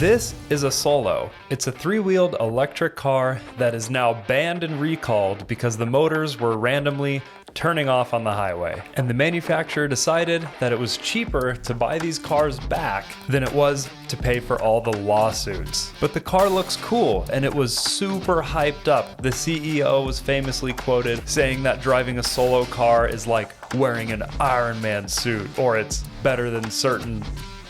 This is a Solo. It's a three-wheeled electric car that is now banned and recalled because the motors were randomly turning off on the highway. And the manufacturer decided that it was cheaper to buy these cars back than it was to pay for all the lawsuits. But the car looks cool and it was super hyped up. The CEO was famously quoted saying that driving a Solo car is like wearing an Iron Man suit, or it's better than certain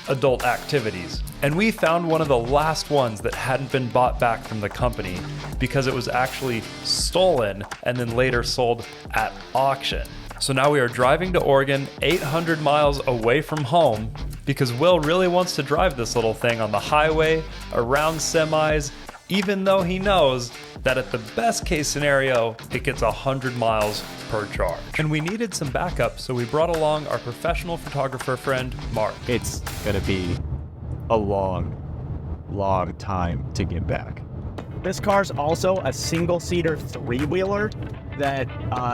adult activities. And we found one of the last ones that hadn't been bought back from the company because it was actually stolen and then later sold at auction. So now we are driving to Oregon, 800 miles away from home, because Will really wants to drive this little thing on the highway, around semis, even though he knows that at the best case scenario, it gets 100 miles per charge. And we needed some backup, so we brought along our professional photographer friend, Mark. It's gonna be a long time to get back. This car's also a single-seater three-wheeler that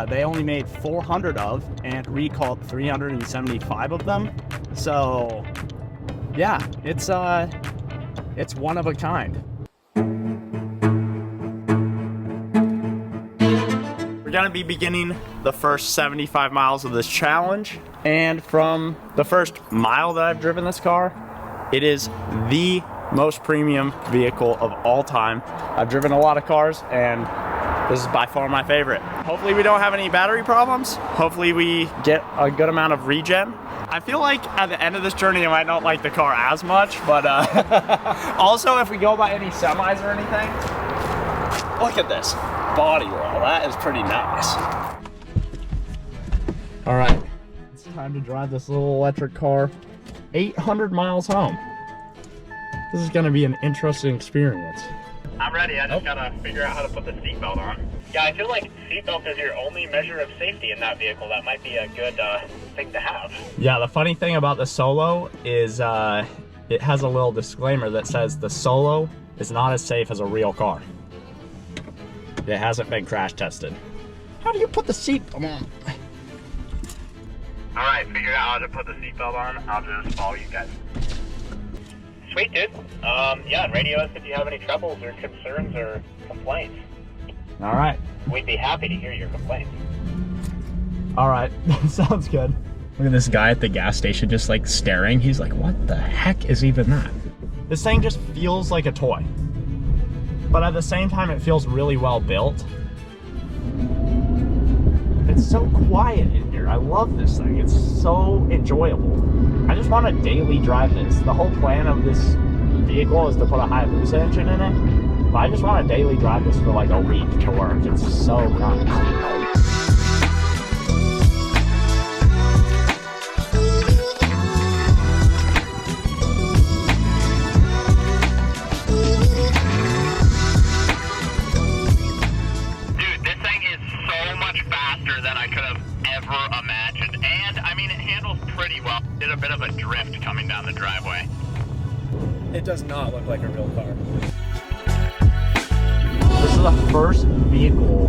they only made 400 of and recalled 375 of them. So yeah, it's one of a kind. We're gonna be beginning the first 75 miles of this challenge, and from the first mile that I've driven this car, it is the most premium vehicle of all time. I've driven a lot of cars, and this is by far my favorite. Hopefully we don't have any battery problems. Hopefully we get a good amount of regen. I feel like at the end of this journey I might not like the car as much, but also if we go by any semis or anything, look at this body roll. That is pretty nice. All right, it's time to drive this little electric car 800 miles home. This is gonna be an interesting experience. I'm ready, I just gotta figure out how to put the seatbelt on. Yeah, I feel like seatbelt is your only measure of safety in that vehicle. That might be a good thing to have. Yeah, the funny thing about the Solo is it has a little disclaimer that says the Solo is not as safe as a real car. It hasn't been crash tested. How do you put the seatbelt on? Alright, figured out how to put the seatbelt on. I'll just follow you guys. Sweet, dude. Yeah, radio us if you have any troubles or concerns or complaints. All right. We'd be happy to hear your complaints. All right, sounds good. Look at this guy at the gas station just like staring. He's like, what the heck is even that? This thing just feels like a toy, but at the same time it feels really well built. It's so quiet in here. I love this thing. It's so enjoyable. I just want to daily drive this. The whole plan of this vehicle is to put a Hayabussa engine in it, but I just want to daily drive this for like a week to work. It's so nice. Did a bit of a drift coming down the driveway. It does not look like a real car. This is the first vehicle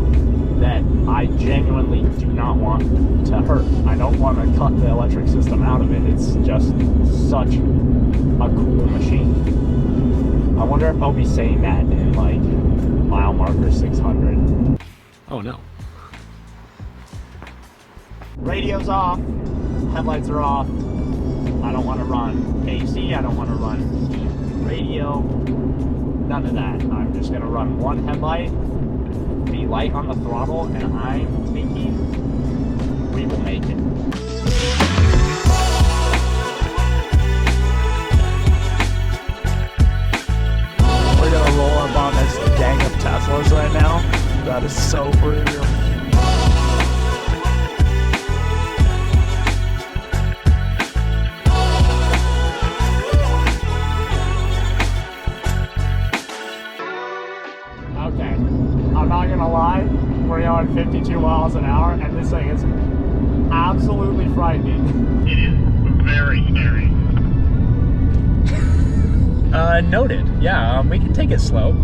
that I genuinely do not want to hurt. I don't want to cut the electric system out of it. It's just such a cool machine. I wonder if I'll be saying that in like mile marker 600. Oh no. Radio's off, headlights are off. I don't want to run AC, I don't want to run radio, none of that. I'm just going to run one headlight, be light on the throttle, and I'm thinking we will make it. We're going to roll up on this gang of Teslas right now. That is so premium. I'm not gonna lie, we're going 52 miles an hour, and this thing is absolutely frightening. It is very scary. Noted. Yeah, we can take it slow. We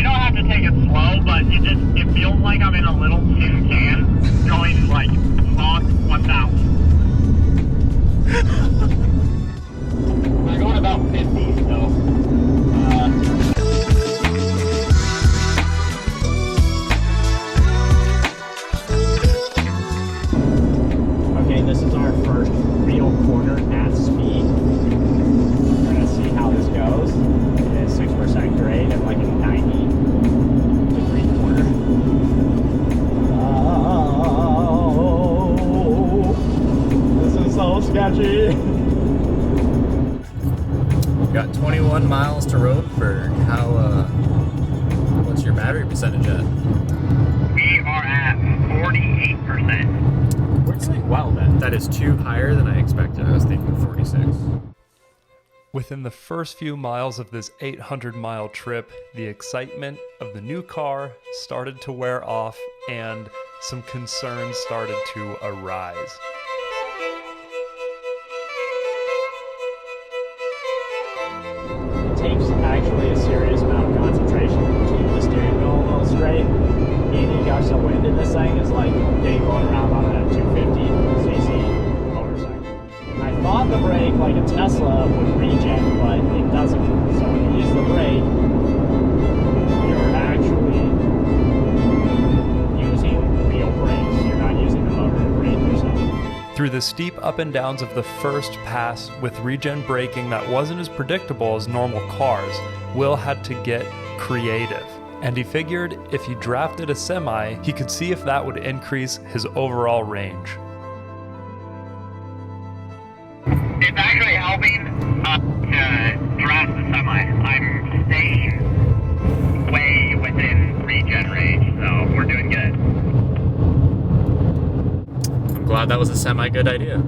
don't have to take it slow, but it feels like I'm in a little tin can going like Mach 1000. We're going about 50 got 21 miles to road for how, what's your battery percentage at? We are at 48%. We're saying, wow, that is too higher than I expected. I was thinking 46. Within the first few miles of this 800-mile trip, the excitement of the new car started to wear off and some concerns started to arise. It takes actually a serious amount of concentration to keep the steering wheel a little straight. Any gust of wind in this thing is like getting going around on a 250cc motorcycle. I thought the brake, like a Tesla, would regen, but it doesn't. So when you use the brake, you're actually using real brakes. You're not using the motor to brake yourself. Through the steep up and downs of the first pass with regen braking that wasn't as predictable as normal cars, Will had to get creative. And he figured if he drafted a semi, he could see if that would increase his overall range. It's actually helping to draft the semi. I'm staying way within regen range, so we're doing good. I'm glad that was a semi-good idea.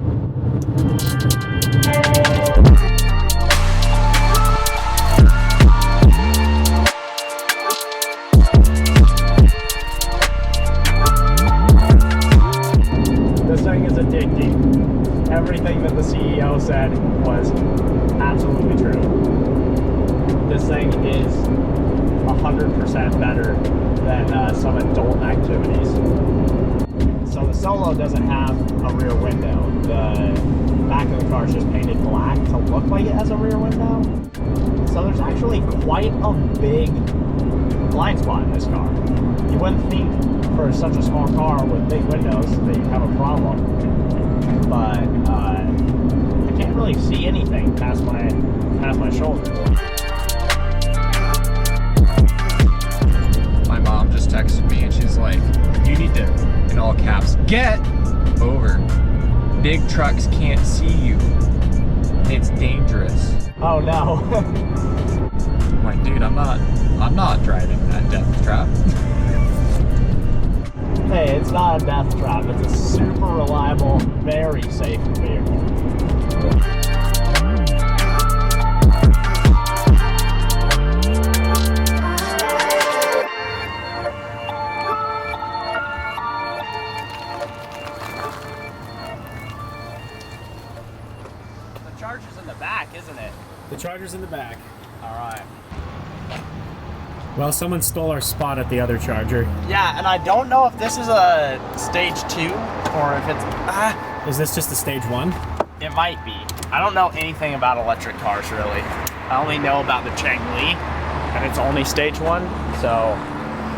This thing is addicting. Everything that the CEO said was absolutely true. This thing is 100% better than some adult activities. So the Solo doesn't have a rear window. The back of the car is just painted black to look like it has a rear window. So there's actually quite a big blind spot in this car. You wouldn't think for such a small car with big windows that you'd have a problem. But I can't really see anything past my shoulder. My mom just texted me and she's like, you need to, in all caps, get over. Big trucks can't see you. It's dangerous. Oh no. I'm like, dude, I'm not driving that death trap. Hey, it's not a death trap. It's a super reliable, very safe vehicle. The charger's in the back, isn't it? The charger's in the back. All right. Well, someone stole our spot at the other charger. Yeah, and I don't know if this is a stage 2 or if it's... Is this just a stage 1? It might be. I don't know anything about electric cars, really. I only know about the Changli, and it's only stage 1, so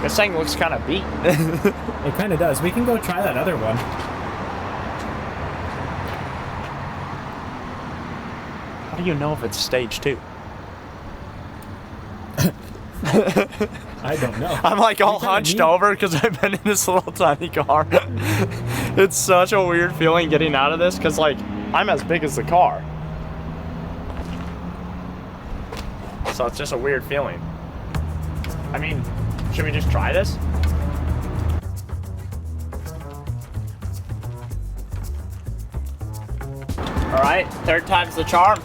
this thing looks kind of beat. It kind of does. We can go try that other one. How do you know if it's stage 2? I don't know. I'm like all hunched over because I've been in this little tiny car. It's such a weird feeling getting out of this because, like, I'm as big as the car. So it's just a weird feeling. I mean, should we just try this? All right, third time's the charm.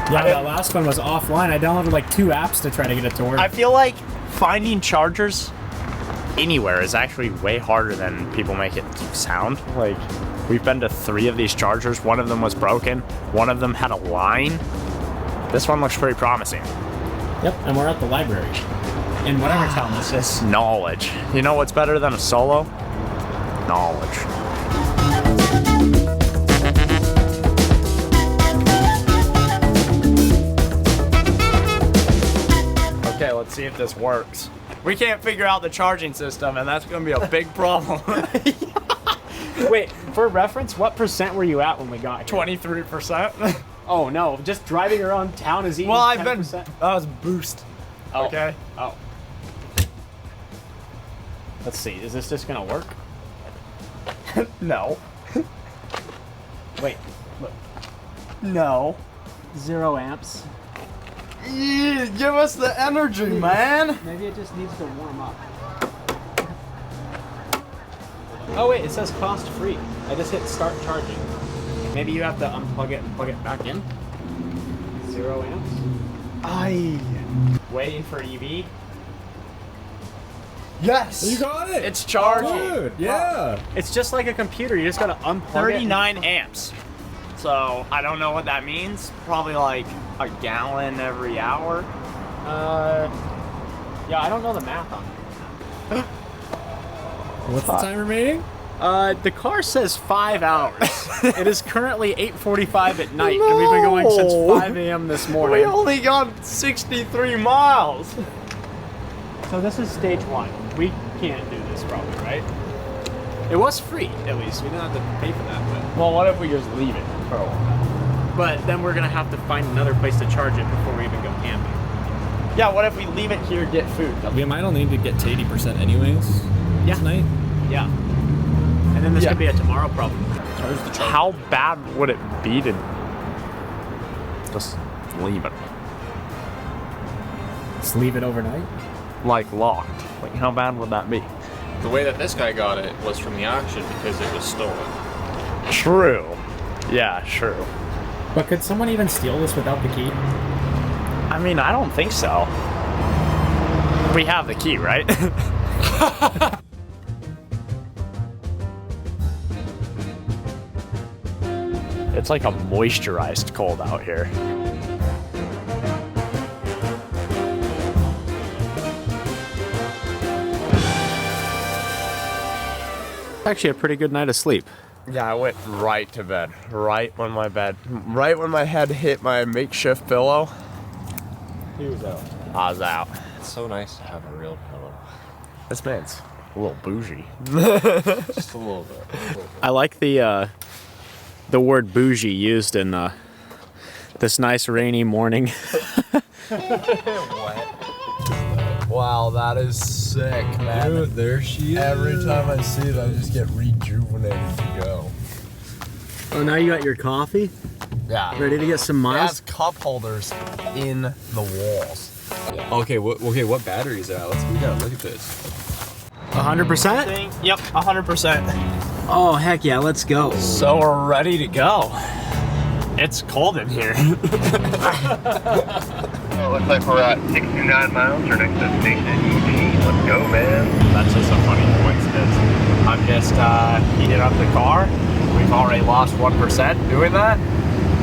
Yeah, that last one was offline. I downloaded like 2 apps to try to get it to work. I feel like finding chargers anywhere is actually way harder than people make it sound. Like, we've been to 3 of these chargers. One of them was broken. One of them had a line. This one looks pretty promising. Yep, and we're at the library. In whatever town this is. Knowledge. You know what's better than a Solo? Knowledge. Okay, let's see if this works. We can't figure out the charging system, and that's going to be a big problem. Wait, for reference, what percent were you at when we got here? 23%. Oh no, just driving around town is even Well, I've 10%. been. That was boost. Oh. Okay. Oh. Let's see, is this just gonna work? No. Wait, look. No. 0 amps. Give us the energy, man. Maybe it just needs to warm up. Oh wait, it says cost free. I just hit start charging. Maybe you have to unplug it and plug it back in. 0 amps. Aye. Waiting for EV. Yes. You got it. It's charging. Dude, yeah. It's just like a computer. You just gotta unplug 39 amps. So I don't know what that means. Probably like a gallon every hour. Yeah, I don't know the math on it. What's the time remaining? The car says 5 hours. It is currently 8:45 at night, and we've been going since 5 a.m. this morning. We only gone 63 miles. So this is stage 1. We can't do this probably, right? It was free, at least. We didn't have to pay for that. But... Well, what if we just leave it for a while? But then we're gonna have to find another place to charge it before we even go camping. Yeah, what if we leave it here, get food? We might only need to get to 80% anyways. Yeah. Tonight. Yeah. And then this could be a tomorrow problem. Charge the charger. How bad would it be to just leave it? Just leave it overnight? Like locked. Like how bad would that be? The way that this guy got it was from the auction because it was stolen. True. Yeah, true. But could someone even steal this without the key? I mean, I don't think so. We have the key, right? It's like a moisturized cold out here. Actually a pretty good night of sleep. Yeah, I went right to bed. Right when my head hit my makeshift pillow. He was out. I was out. It's so nice to have a real pillow. This man's a little bougie. Just a little bit. I like the word bougie used in this nice rainy morning. Wow, that is sick, man. Dude, there she is. Every time I see it, I just get rejuvenated to go. Oh, now you got your coffee? Yeah. Ready to get some It miles? has cup holders in the walls. Okay, what battery is that? We gotta look at this. 100%? Yep, 100%. Oh, heck yeah, let's go. So we're ready to go. It's cold in here. Well, it looks like we're at 69 miles. We're next to station EG. Let's go, man. That's just a funny coincidence. I'm just heating up the car. We've already lost 1% doing that.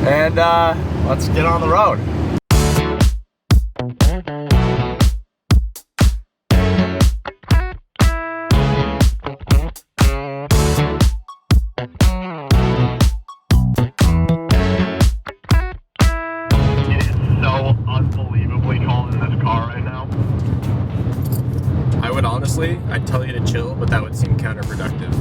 And let's get on the road. It is so unbelievably cold in this car right now. I would honestly, I'd tell you to chill, but that would seem counterproductive.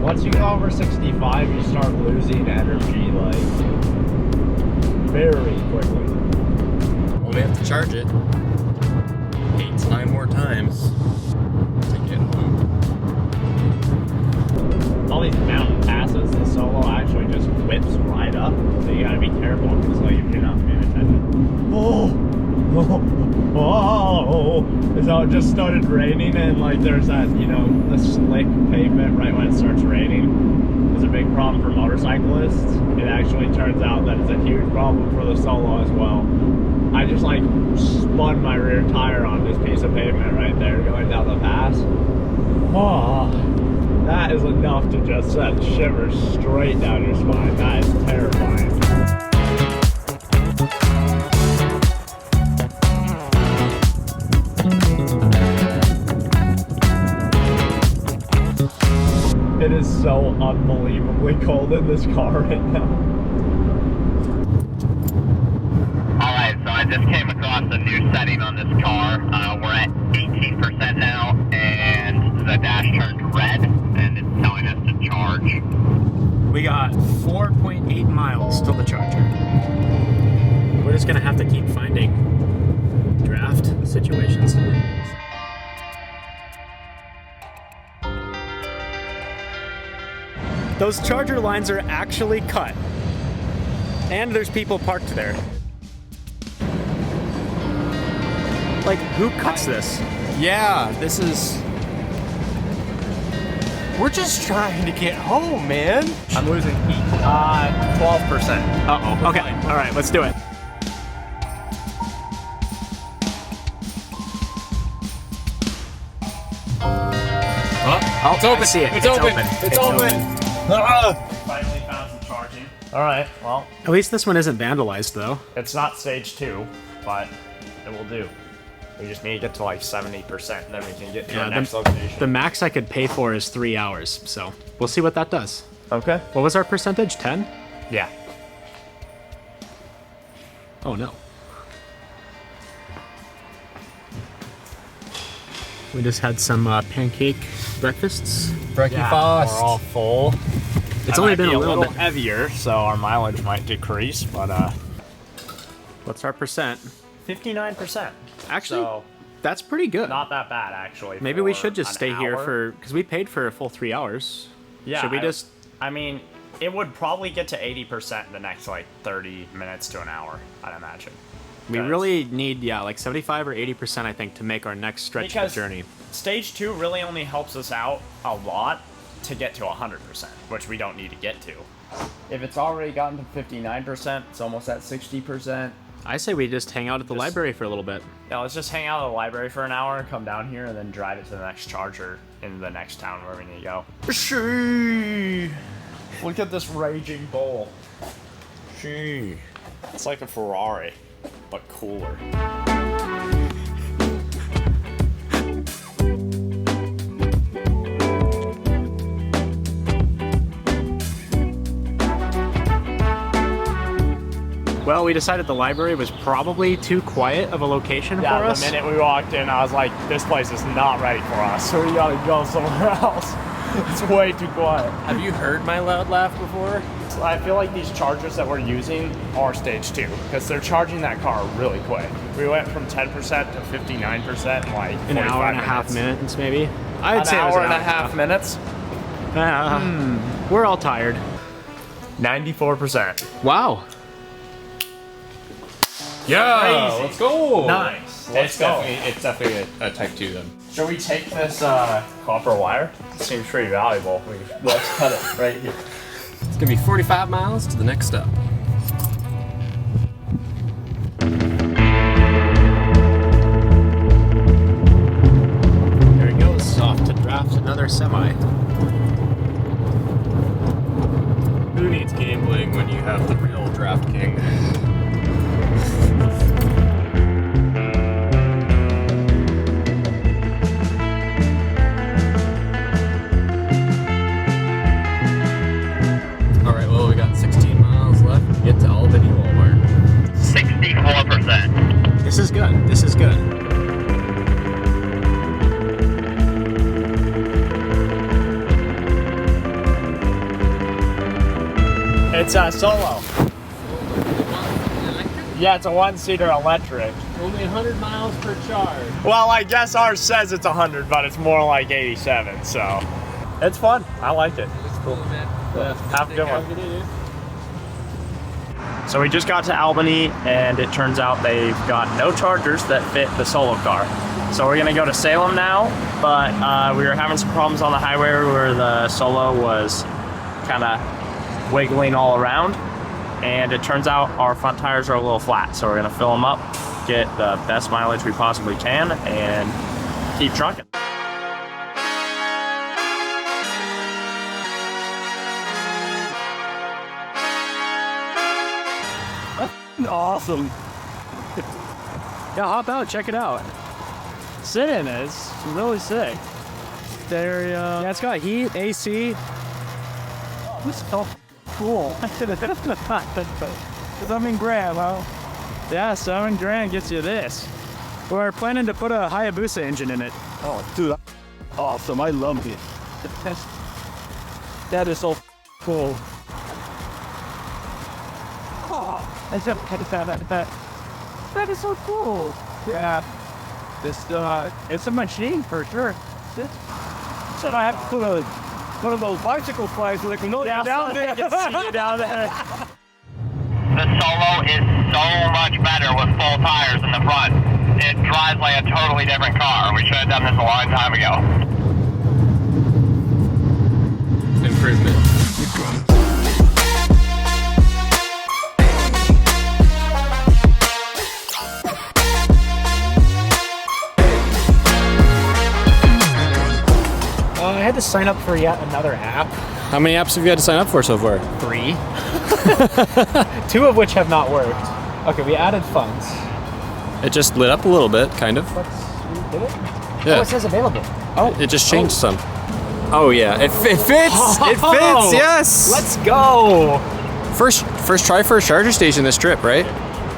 Once you go over 65, you start losing energy, like, very quickly. Well, we have to charge it 8 to 9 more times to get home. All these mountain passes, the Solo actually just whips right up, so you gotta be careful, because like, if you're not paying attention. So it just started raining, and like there's that, you know, the slick pavement right when it starts raining is a big problem for motorcyclists. It actually turns out that it's a huge problem for the Solo as well. I just like spun my rear tire on this piece of pavement right there going down the pass. Oh, that is enough to just send shivers straight down your spine. That is terrifying. It is so unbelievably cold in this car right now. Alright, so I just came across a new setting on this car. We're at 18% now, and the dash turned red, and it's telling us to charge. We got 4.8 miles till the charger. We're just gonna have to keep finding draft situations. Those charger lines are actually cut. And there's people parked there. Like, who cuts this? Yeah, this is... We're just trying to get home, man. I'm losing heat. 12%. Uh-oh. Okay, all right, let's do it. Oh, it's open. I see it. It's open. It's open. Finally found some charging. All right, well, At least this one isn't vandalized, though. it's not stage 2, but it will do. We just need to get to like 70%, and then we can get to the next location. The max I could pay for is 3 hours, so we'll see what that does. Okay. What was our percentage? 10? Yeah. Oh no. We just had some pancake breakfasts. Brekkie We're Fast. all full. It's only been a little bit. heavier, so our mileage might decrease, but What's our percent? 59%. Actually, So that's pretty good. not that bad actually. Maybe we for should just an stay here hour. because we paid for a full 3 hours. Yeah. Should we just? I mean, it would probably get to 80% in the next like 30 minutes to an hour, I'd imagine. We Because- really need, like 75 or 80%, I think, to make our next stretch of Because the journey. Stage 2 really only helps us out a lot to get to 100%, which we don't need to get to. If it's already gotten to 59%, it's almost at 60%. I say we just hang out at the library for a little bit. Yeah, let's just hang out at the library for an hour and come down here and then drive it to the next charger in the next town where we need to go. Shee! Look at this raging bull. Shee! It's like a Ferrari, but cooler. Well, we decided the library was probably too quiet of a location for us. The minute we walked in, I was like, this place is not ready for us, so we gotta go somewhere else. It's way too quiet. Have you heard my loud laugh before? I feel like these chargers that we're using are stage 2, because they're charging that car really quick. We went from 10% to 59% in like An hour and a half minutes, maybe. I'd An say it was hour and a half minutes. We're all tired. 94%. Wow. Yeah, Crazy. let's go. Nice. It's definitely a Type 2 then. Should we take this copper wire? It seems pretty valuable. Let's cut it right here. It's gonna be 45 miles to the next stop. There he goes, off to draft another semi. Who needs gambling when you have the real Draft King? Alright, well, we got 16 miles left to get to Albany Walmart. 64%. This is good. This is good. It's a Solo. Yeah, it's a one-seater electric. Only 100 miles per charge. Well, I guess ours says it's 100, but it's more like 87, so it's fun. I like it. It's cool, man. Have a good one. So we just got to Albany, and it turns out they've got no chargers that fit the Solo car. So we're gonna go to Salem now, but we were having some problems on the highway where the Solo was kind of wiggling all around, and it turns out our front tires are a little flat, so we're gonna fill them up, get the best mileage we possibly can, and keep trucking. Awesome. Yeah, hop out, check it out. Sit in it. It's really sick. Stereo. Yeah, it's got heat, AC. This is so cool. I should have thought that, but $7 grand, huh? Yeah, $7 grand gets you this. We're planning to put a Hayabussa engine in it. Oh, dude, awesome. I love it. That is so cool. That is so cool. Yeah. It's a machine for sure. So I have to put one of those bicycle flags so they can know down there. Can see you down there. The Solo is so much better with full tires in the front. It drives like a totally different car. We should have done this a long time ago. Improvement. I had to sign up for yet another app. How many apps have you had to sign up for so far? 3. 2 of which have not worked. Okay, we added funds. It just lit up a little bit, kind of. Did it? Yeah. Oh, it says available. Oh. It just changed some. Oh yeah, it fits. It fits. Yes. Let's go. First try for a charger station this trip, right?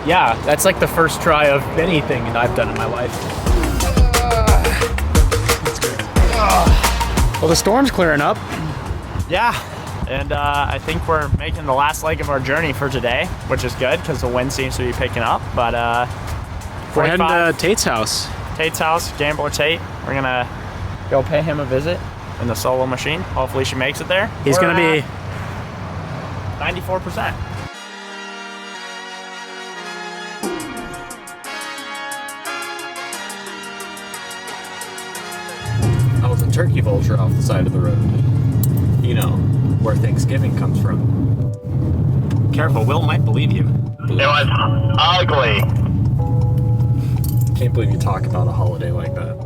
Yeah, that's like the first try of anything I've done in my life. Well, the storm's clearing up. Yeah, and I think we're making the last leg of our journey for today, which is good because the wind seems to be picking up. But We're heading to Tate's house. Tate's house, Gambler Tate. We're gonna go pay him a visit in the Solo machine. Hopefully she makes it there. He's gonna be 94%. I was a turkey vulture off the side of the road. You know, where Thanksgiving comes from. Careful, Will might believe you. It was ugly. Can't believe you talk about a holiday like that.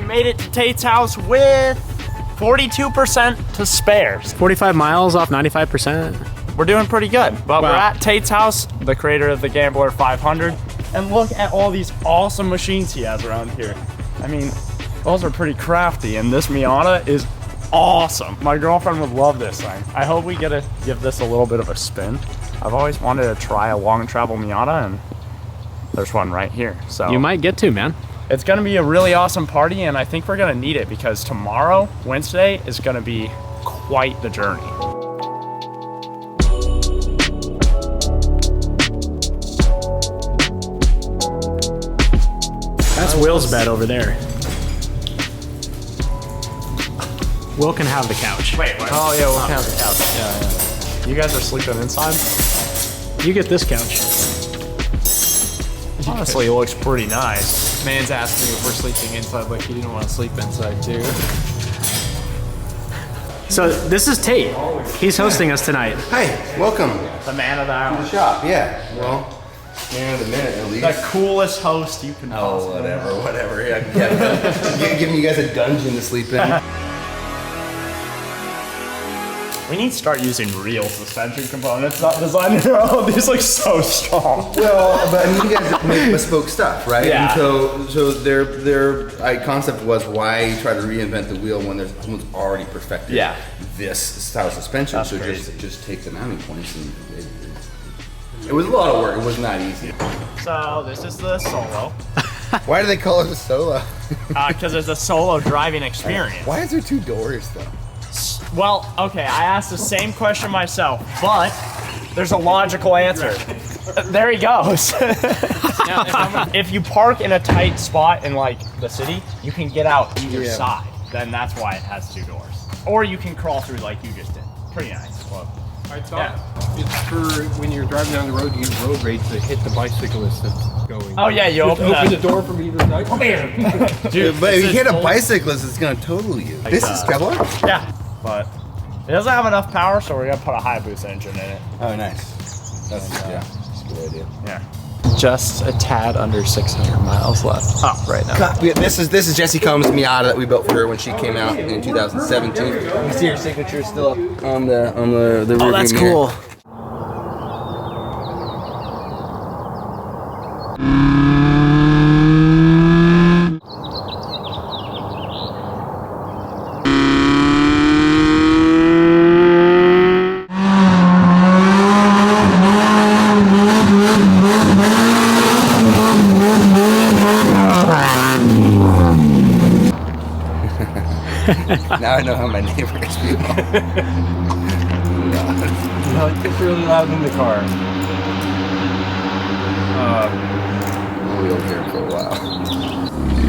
Made it to Tate's house with 42% to spare. 45 miles off 95%. We're doing pretty good, but Wow. we're at Tate's house, the creator of the Gambler 500, and look at all these awesome machines he has around here. I mean, those are pretty crafty, and this Miata is awesome. My girlfriend would love this thing. I hope we get to give this a little bit of a spin. I've always wanted to try a long travel Miata, and there's one right here. So You might get to, man. it's gonna be a really awesome party, and I think we're gonna need it because tomorrow, Wednesday, is gonna be quite the journey. That's Will's bed over there. Will can have the couch. Wait, what? Oh yeah, Will can have the couch. You guys are sleeping inside? You get this couch. Honestly, it looks pretty nice. Man's asking if we're sleeping inside, like he didn't want to sleep inside too. So this is Tate. He's hosting us tonight. Hi, welcome The man of the hour. to the shop. Yeah, well, man of the minute at least. The coolest host you can Oh, possibly whatever. Yeah, giving you guys a dungeon to sleep in. We need to start using real suspension components, not designing our own. These look so strong. Well, but I mean, you guys make bespoke stuff, right? Yeah. And so their concept was why try to reinvent the wheel when there's someone's already perfected this style of suspension. That's so crazy. just take the mounting points and it was a lot of work. It was not easy. So this is the Solo, Why do they call it a Solo? because it's a solo driving experience. Why is there 2 doors though? Well, okay, I asked the same question myself, but there's a logical answer. There he goes. If you park in a tight spot in like the city, you can get out either side. Then that's why it has 2 doors. Or you can crawl through like you just did. Pretty nice. Well, I thought it's for when you're driving down the road, you use road rage to hit the bicyclist that's going. oh yeah, you Just open open the the door from either side. Come here. Dude, But if you this hit is a bicyclist, it's gonna total you. This is Kevlar? Yeah, but it doesn't have enough power, so we're gonna put a Hayabussa engine in it. Oh, nice. That's a good idea. Yeah. Just a tad under 600 miles left right now. This is Jessie Combs' Miata that we built for her when she came out in 2017. You see her signature still up on the rear Oh, that's view mirror. cool. I know how my neighbors feel. No, it gets really loud in the car. We'll hear it for a while.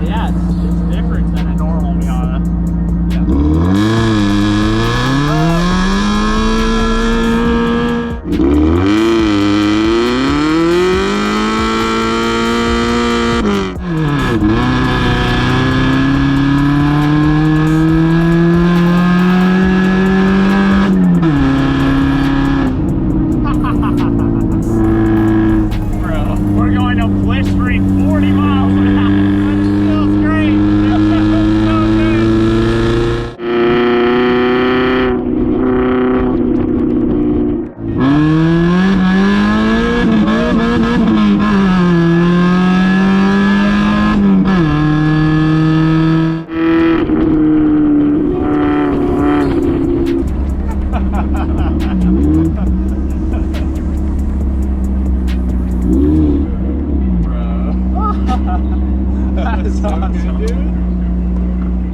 Yeah, it's different than a normal Miata. Bro, we're going to blistering 40 miles an hour. That feels great. That feels so good. That is awesome, dude.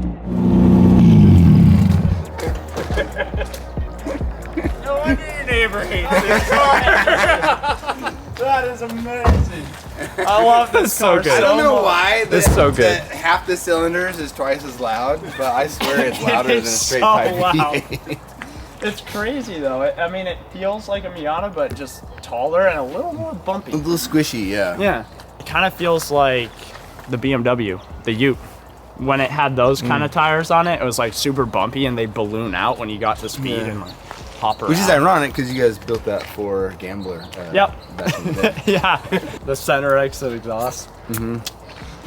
No wonder your neighbor hates this car. That is amazing. I love this car. I don't know why This is so good. that half the cylinders is twice as loud, but I swear it's louder than a It's straight so pipe loud. V8. It's crazy though. I mean, it feels like a Miata, but just taller and a little more bumpy. A little squishy, yeah. Yeah. It kind of feels like the BMW, the Ute. When it had those kind of tires on it, it was like super bumpy and they balloon out when you got to speed and like hop around. Which is ironic because you guys built that for Gambler. Yep. Back in the day. Yeah. The center exit exhaust.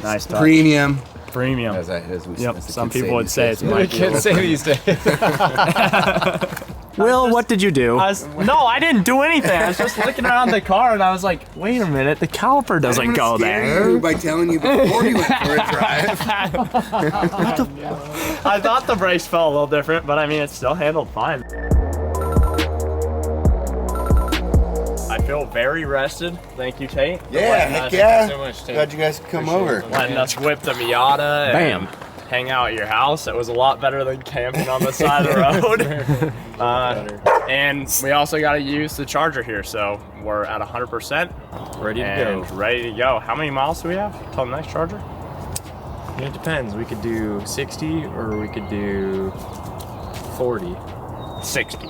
Nice touch. Premium. Premium. As we Yep. as the Some kids people say would these say days. it's my Kids say these days. Will, what did you do? No, I didn't do anything. I was just looking around the car and I was like, wait a minute, the caliper doesn't go there. By telling you before you went for a drive. I thought the brakes felt a little different, but I mean, it still handled fine. I feel very rested. Thank you, Tate. Yeah, Letting heck us- yeah. so much, Tate. Glad you guys could come over. Letting us whip the Miata and hang out at your house. It was a lot better than camping on the side of the road. And we also got to use the charger here, so we're at 100%. Ready to and go. ready to go. How many miles do we have till the next charger? It depends. We could do 60 or we could do 40. 60.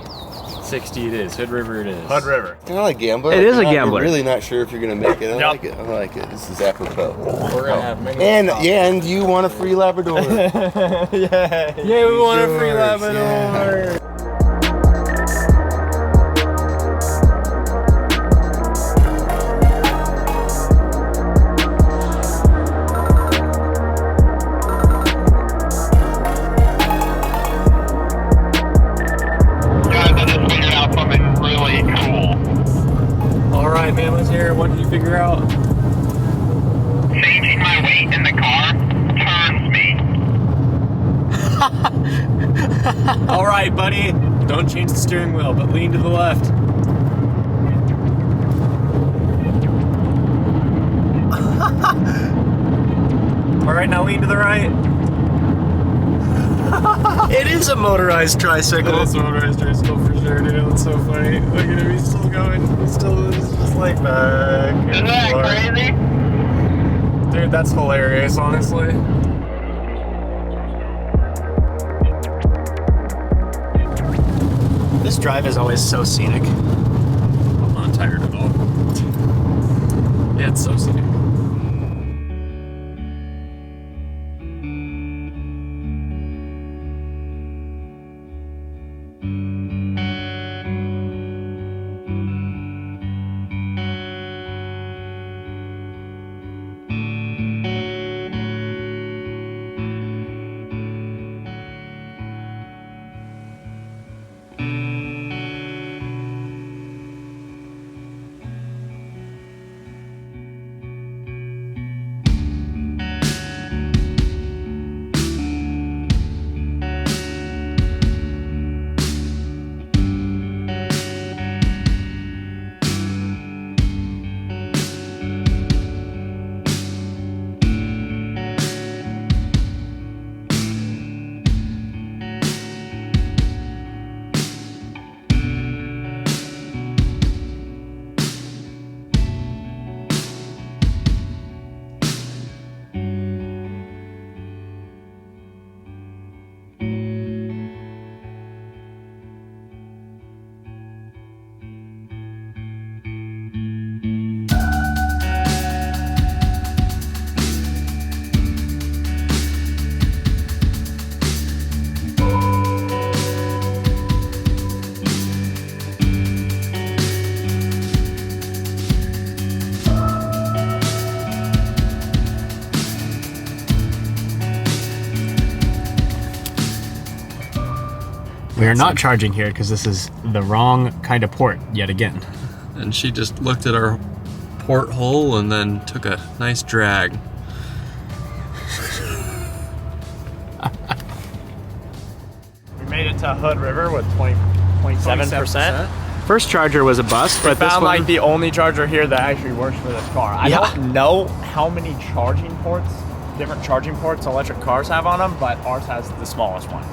60 it is. Hood River it is. Hood River. Kind of like Gambler. It is a You're Gambler. really not sure if you're gonna make it. I Yep. like it. I like it. This is apropos. We're gonna have many. And you want a free Labrador. Yeah. Yeah, we want a free Yours, Labrador. Guys, I just figured out something really cool. All right, man. Let's hear it. What did you figure out? Changing my weight in the car turns me. All right, buddy. Don't change the steering wheel, but lean to the left. All right, now lean to the right. It is a motorized tricycle. That's a motorized tricycle for sure, dude. That's so funny. Look at him. He's still going. He's still just like back. Isn't that crazy? Dude, that's hilarious, honestly. This drive is always so scenic. I'm not tired at all. Yeah, it's so scenic. We are not charging here because this is the wrong kind of port yet again. And she just looked at our porthole and then took a nice drag. We made it to Hood River with 27%. First charger was a bust, We but this found one, like the only charger here that actually works for this car. I don't know how many charging ports, different charging ports electric cars have on them, but ours has the smallest one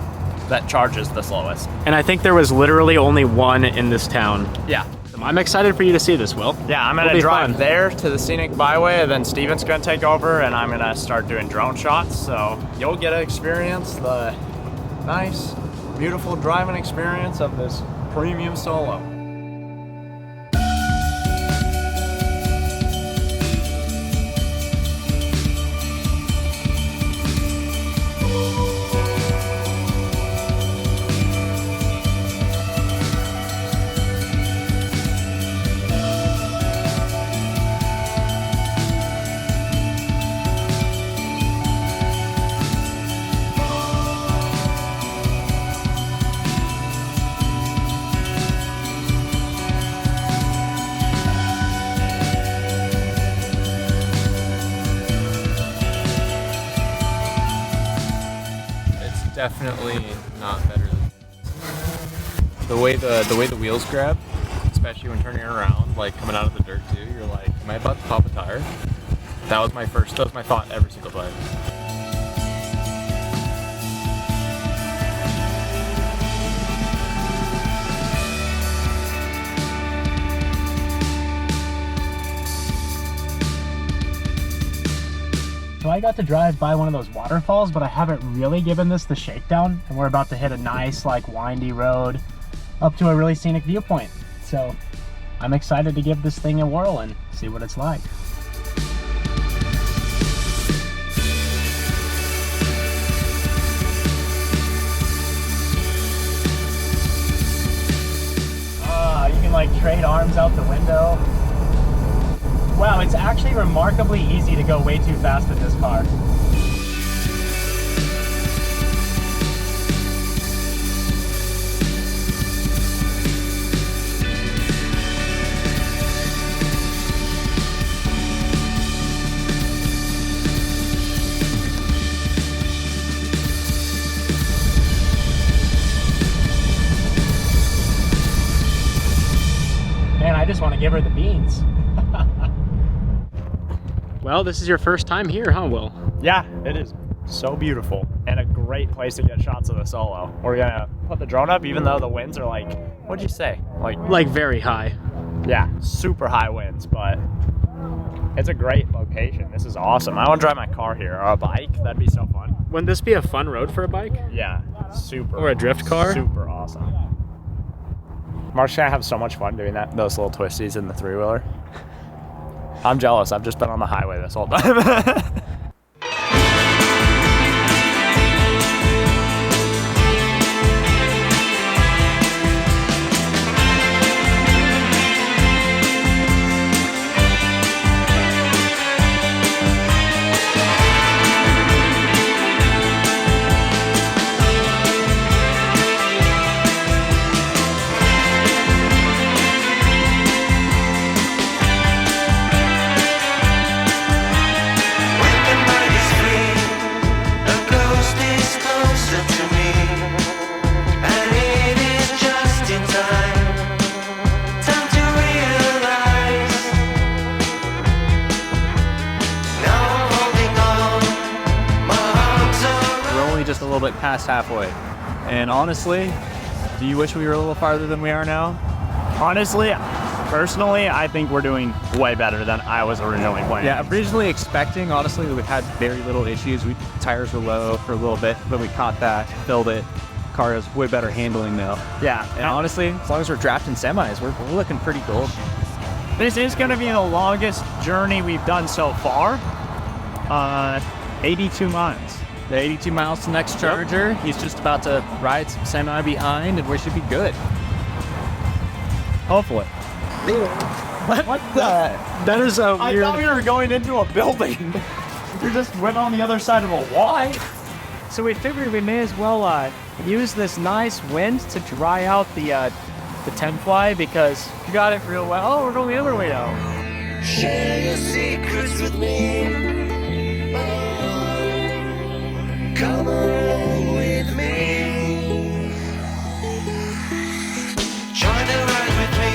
that charges the slowest. and I think there was literally only one in this town. Yeah. I'm excited for you to see this, Will. Yeah, I'm gonna drive there to the Scenic Byway, and then Steven's gonna take over, and I'm gonna start doing drone shots. So you'll get to experience the nice, beautiful driving experience of this premium Solo. Definitely not better than the way the wheels grab, especially when turning around, like coming out of the dirt too. You're like, am I about to pop a tire? That was my thought every single time. So I got to drive by one of those waterfalls, but I haven't really given this the shakedown, and we're about to hit a nice, like, windy road up to a really scenic viewpoint. So I'm excited to give this thing a whirl and see what it's like. You can like trade arms out the window. Wow, it's actually remarkably easy to go way too fast in this car. Man, I just want to give her the beans. Well, this is your first time here, huh, Will? Yeah, it is so beautiful and a great place to get shots of the Solo. We're gonna put the drone up even though the winds are like, what'd you say? Like very high. Yeah, super high winds, but it's a great location. This is awesome. I want to drive my car here or a bike. That'd be so fun. Wouldn't this be a fun road for a bike? Yeah, super. Or a drift car? Super awesome. Mark's gonna have so much fun doing those little twisties in the three-wheeler. I'm jealous. I've just been on the highway this whole time. Just a little bit past halfway. And honestly, do you wish we were a little farther than we are now? Honestly, personally, I think we're doing way better than I was originally planning. Yeah, originally expecting, honestly, we had very little issues. Tires were low for a little bit, but we caught that, filled it. Car has way better handling now. Yeah, and honestly, as long as we're drafting semis, we're looking pretty gold. This is going to be the longest journey we've done so far. 82 miles. The 82 miles to the next charger. Yep. He's just about to ride some semi behind, and we should be good. Hopefully. What the? That is a weird... I thought we were going into a building. You just went on the other side of a wall. So we figured we may as well use this nice wind to dry out the 10 fly because you got it real well. Oh, we're going the other way now. Share your secrets with me. Oh, come along with me. Join the ride with me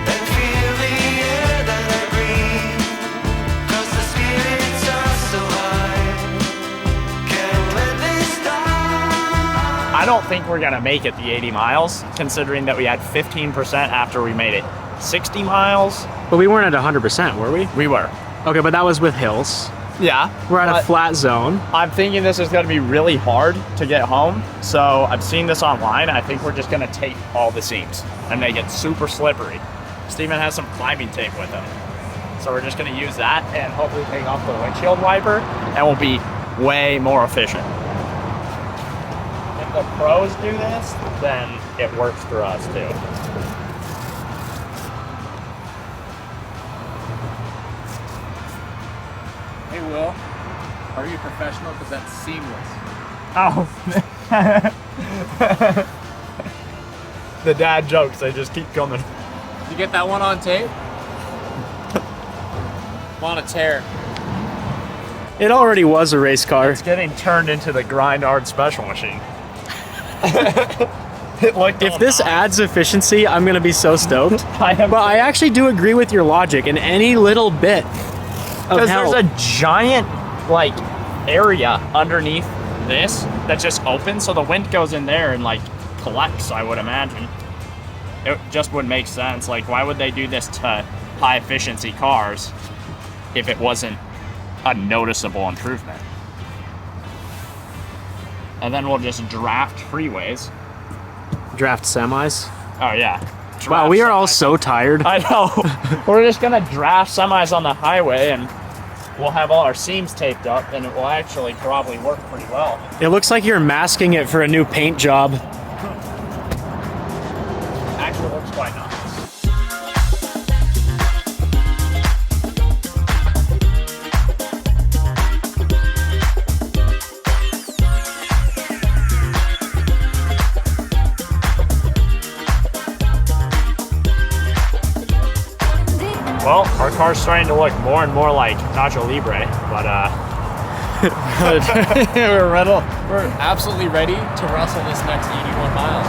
and feel the air that I breathe. 'Cause the spirits are so high. Can't let this die. I don't think we're gonna make it the 80 miles, considering that we had 15% after we made it 60 miles. But we weren't at 100%, were we? We were. Okay, but that was with hills. Yeah. We're at a flat zone. I'm thinking this is gonna be really hard to get home, so I've seen this online. I think we're just gonna tape all the seams and make it super slippery. Steven has some climbing tape with him. So we're just gonna use that and hopefully take off the windshield wiper, and we'll be way more efficient. If the pros do this, then it works for us too. Hey, Will, are you a professional? Because that's seamless. Oh. The dad jokes, they just keep coming. Did you get that one on tape? I'm on a tear. It already was a race car. It's getting turned into the grind hard special machine. If this adds efficiency, I'm gonna be so stoked. But I actually do agree with your logic in any little bit of Because help. there's a giant like area underneath this that just opens, so the wind goes in there and like collects, I would imagine. It just would make sense. Like, why would they do this to high efficiency cars if it wasn't a noticeable improvement? And then we'll just draft freeways. Draft semis. Oh yeah. Wow, we are all so tired. I know. We're just gonna draft semis on the highway and we'll have all our seams taped up and it will actually probably work pretty well. It looks like you're masking it for a new paint job. Actually works quite nice. Well, our car's starting to look more and more like Nacho Libre, but We're absolutely ready to wrestle this next 81 miles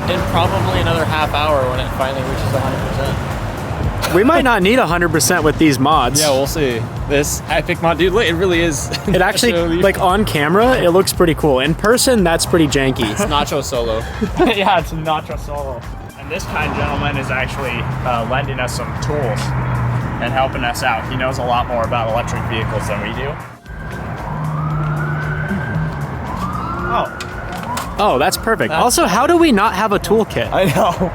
in probably another half hour when it finally reaches 100%. We might not need 100% with these mods. Yeah, we'll see. This epic mod, dude, it really is. It actually, like on camera, it looks pretty cool. In person, that's pretty janky. It's Nacho Solo. yeah, it's a Nacho Solo. And this kind gentleman is actually lending us some tools and helping us out. He knows a lot more about electric vehicles than we do. Oh, that's perfect. Also, how do we not have a toolkit? I know.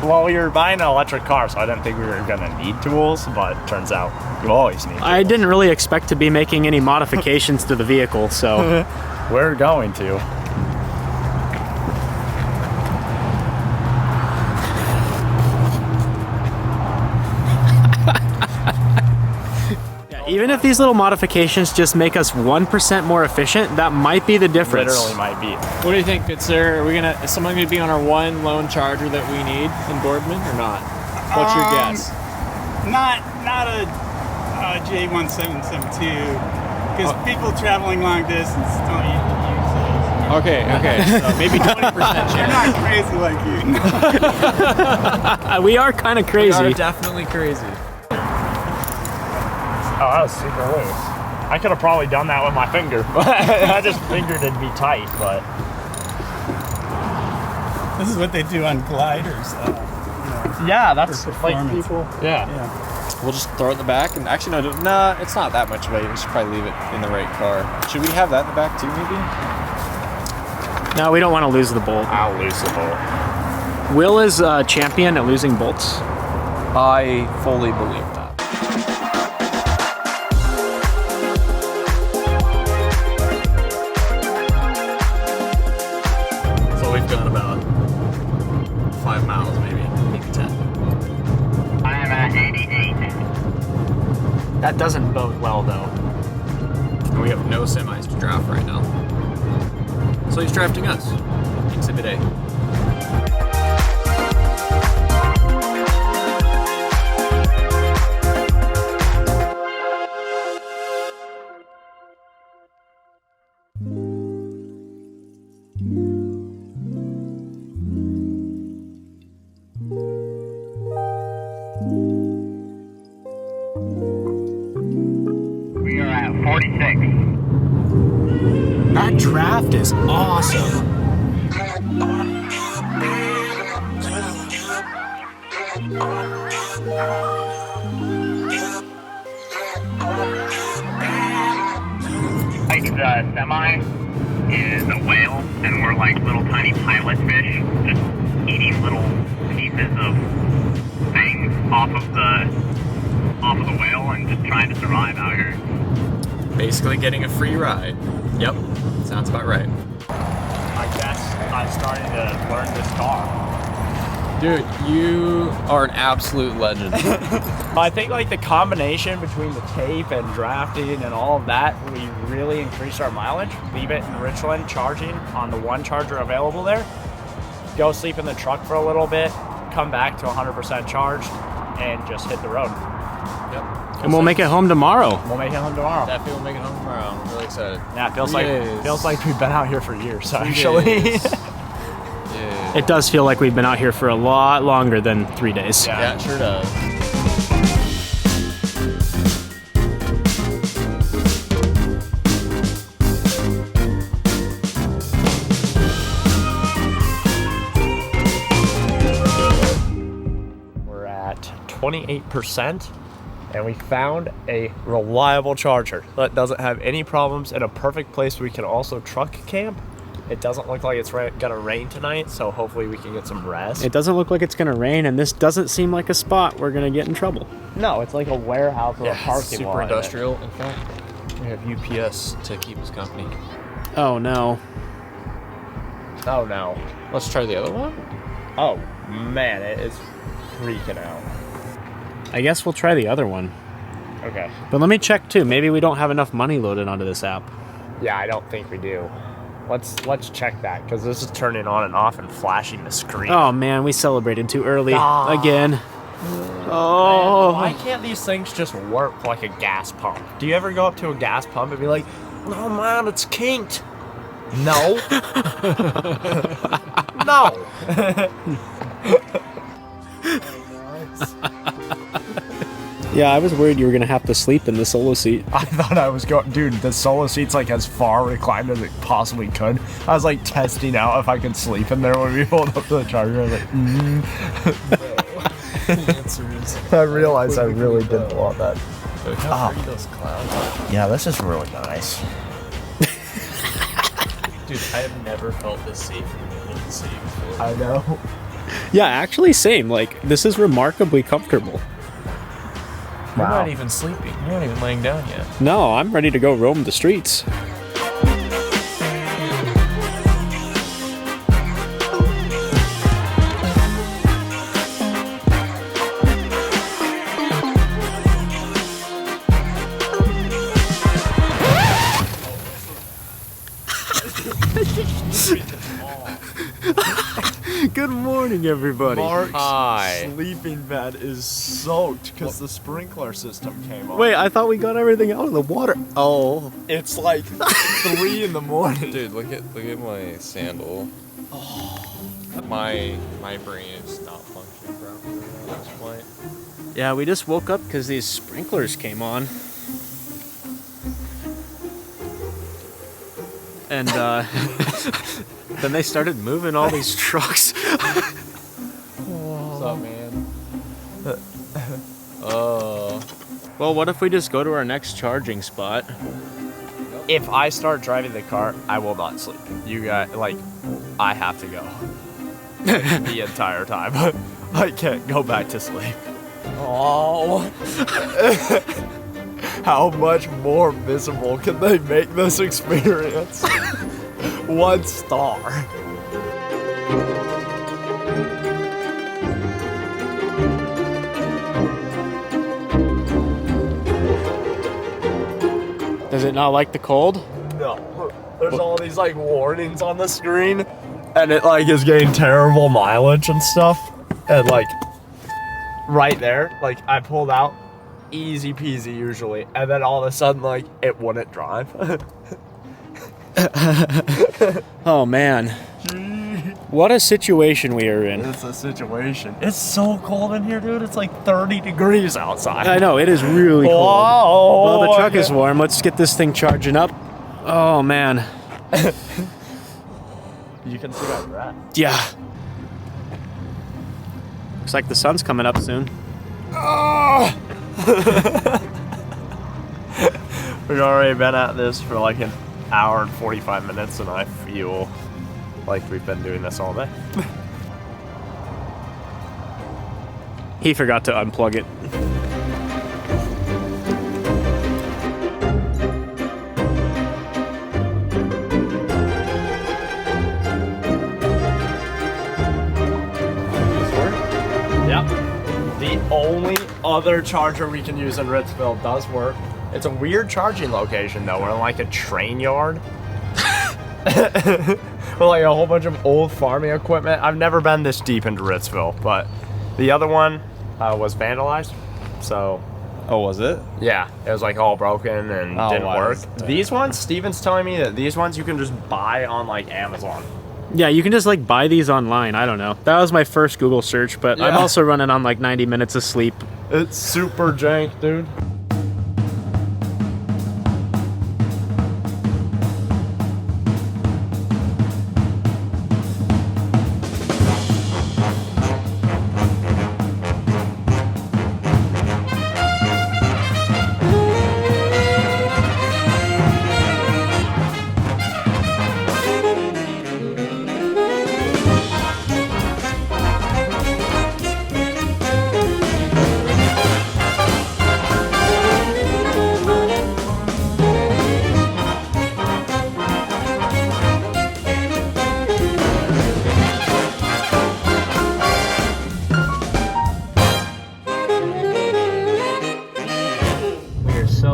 Well, we were buying an electric car, so I didn't think we were going to need tools, but turns out you always need tools. I didn't really expect to be making any modifications to the vehicle, so... We're going to. Even if these little modifications just make us 1% more efficient, that might be the difference. Literally might be. What do you think, good sir? Is someone going to be on our one lone charger that we need in Boardman or not? What's your guess? Not a J1772, because people traveling long distance don't use those. Okay, so maybe 20% chance. They're not crazy like you. We are kind of crazy. We are definitely crazy. Oh, that was super loose. I could have probably done that with my finger. I just figured it'd be tight, but... This is what they do on gliders. Yeah, that's like people. Yeah. We'll just throw it in the back, and actually, no, it's not that much weight. We should probably leave it in the right car. Should we have that in the back too, maybe? No, we don't want to lose the bolt. I'll lose the bolt. Will is a champion at losing bolts. I fully believe that. So we've gone about 5 miles, maybe 10. I'm at 88. That doesn't bode well, though. And we have no semis to draft right now. So he's drafting us. Exhibit A. We are at 46. That draft is awesome. Like the semi is a whale, and we're like little tiny pilot fish, just eating little pieces of things off of the whale, and just trying to survive out here. Basically getting a free ride. Yep, sounds about right. I guess I'm starting to learn this car. Dude, you are an absolute legend. I think like the combination between the tape and drafting and all of that, we really increased our mileage. Leave it in Richland charging on the one charger available there. Go sleep in the truck for a little bit, come back to 100% charged, and just hit the road. Yep. And we'll make it home tomorrow. We'll make it home tomorrow. Definitely will make it home tomorrow. I'm really excited. Yeah, it feels Yes. like we've been out here for years, 3 actually. days. Yeah. It does feel like we've been out here for a lot longer than 3 days. Yeah, it sure does. We're at 28%, and we found a reliable charger that doesn't have any problems in a perfect place we can also truck camp. It doesn't look like it's gonna rain tonight, so hopefully we can get some rest. It doesn't look like it's gonna rain, and this doesn't seem like a spot we're gonna get in trouble. No, it's like a warehouse or a It's parking lot. super industrial. In fact, we have UPS to keep us company. Oh no. Oh no. Let's try the other one. Oh man, it is freaking out. I guess we'll try the other one. Okay. But let me check too. Maybe we don't have enough money loaded onto this app. Yeah, I don't think we do. Let's check that, because this is turning on and off and flashing the screen. Oh man, we celebrated too early Ah. again. Oh. Why can't these things just work like a gas pump? Do you ever go up to a gas pump and be like, "Oh man, it's kinked"? No. No. Yeah, I was worried you were gonna have to sleep in the solo seat. I thought I was going, dude, the solo seat's like as far reclined as it possibly could. I was like testing out if I could sleep in there when we pulled up to the charger. I was like, The answer is. I realized I really didn't want that. Look how pretty those clouds are. Yeah, this is really nice. Dude, I have never felt this safe in the middle of the city before. I know. Yeah, actually same. Like, this is remarkably comfortable. You're not even sleeping. You're not even laying down yet. No, I'm ready to go roam the streets. Good morning, everybody. Mark's Hi. sleeping bag is soaked because the sprinkler system came on. Wait, I thought we got everything out of the water. Oh. It's like 3 in the morning. Dude, look at my sandal. My brain is not functioning properly at this point. Yeah, we just woke up because these sprinklers came on. And then they started moving all these trucks. What's up, man? Well, what if we just go to our next charging spot? If I start driving the car, I will not sleep. You got, like, I have to go. The entire time. I can't go back to sleep. Oh. How much more miserable can they make this experience? 1 star. Does it not like the cold? No. There's all these like warnings on the screen, and it like is getting terrible mileage and stuff. And like right there, like I pulled out, easy peasy usually, and then all of a sudden like it wouldn't drive. Oh man. What a situation we are in. It's a situation. It's so cold in here, dude. It's like 30 degrees outside. I know, it is really cold. Whoa, well, the truck is warm. Let's get this thing charging up. Oh man. You can see my breath. Yeah. Looks like the sun's coming up soon. Oh! We've already been at this for like an hour and 45 minutes, and I feel like we've been doing this all day. He forgot to unplug it. Yep. The only other charger we can use in Ritzville does work. It's a weird charging location though. We're in like a train yard. With like a whole bunch of old farming equipment. I've never been this deep into Ritzville, but the other one was vandalized. So. Oh, was it? Yeah, it was like all broken and didn't work. That? These ones, Steven's telling me that these ones you can just buy on like Amazon. Yeah, you can just like buy these online. I don't know. That was my first Google search, but I'm also running on like 90 minutes of sleep. It's super jank, dude.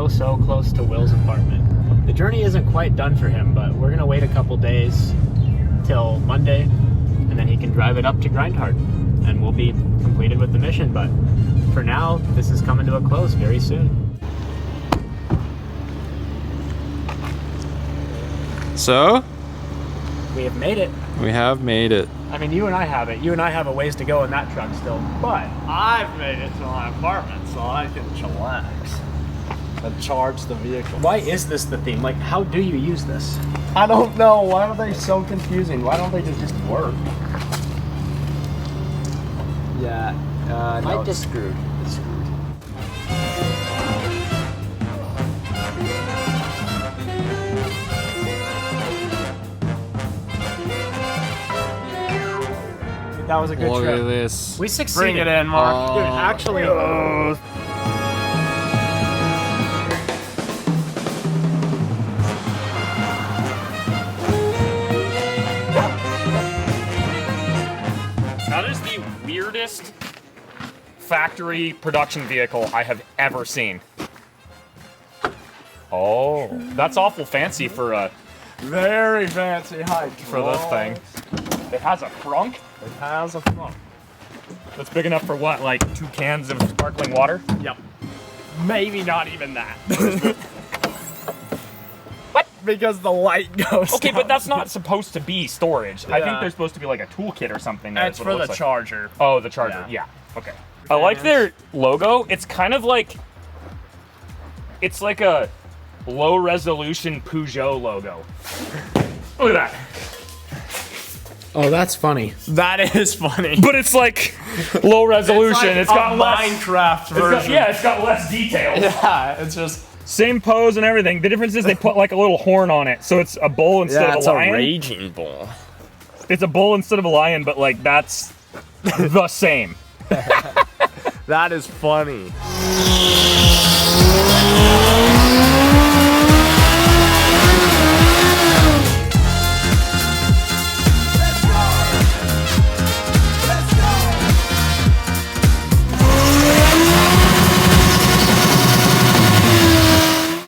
So close to Will's apartment. The journey isn't quite done for him, but we're gonna wait a couple days till Monday, and then he can drive it up to Grindhard, and we'll be completed with the mission. But for now, this is coming to a close very soon. So? We have made it. We have made it. I mean, you and I have it. You and I have a ways to go in that truck still, but I've made it to my apartment so I can chillax and charge the vehicle. Why is this the theme? Like, how do you use this? I don't know. Why are they so confusing? Why don't they just work? Yeah. No, it's screwed. It's screwed. That was a good Look trip. at this. We succeeded. Bring it in, Mark. Dude, actually. That is the weirdest factory production vehicle I have ever seen. Oh, that's awful fancy for a very fancy hike for this thing. It has a frunk. It has a frunk. That's big enough for what, like 2 cans of sparkling water? Yep. Maybe not even that. What? Because the light goes. Okay, down. but that's not supposed to be storage. I think Yeah. there's supposed to be like a toolkit or something. That's for the charger. Oh, the charger. Yeah. Okay. I like their logo. It's kind of like, it's like a low resolution Peugeot logo. Look at that. Oh, that's funny. That is funny. But it's like low resolution. It's got a less Minecraft version. it's got less detail. Yeah, it's just same pose and everything. The difference is they put like a little horn on it, so it's a bull instead of a lion. a raging bull. It's a bull instead of a lion, but like that's the same. That is funny.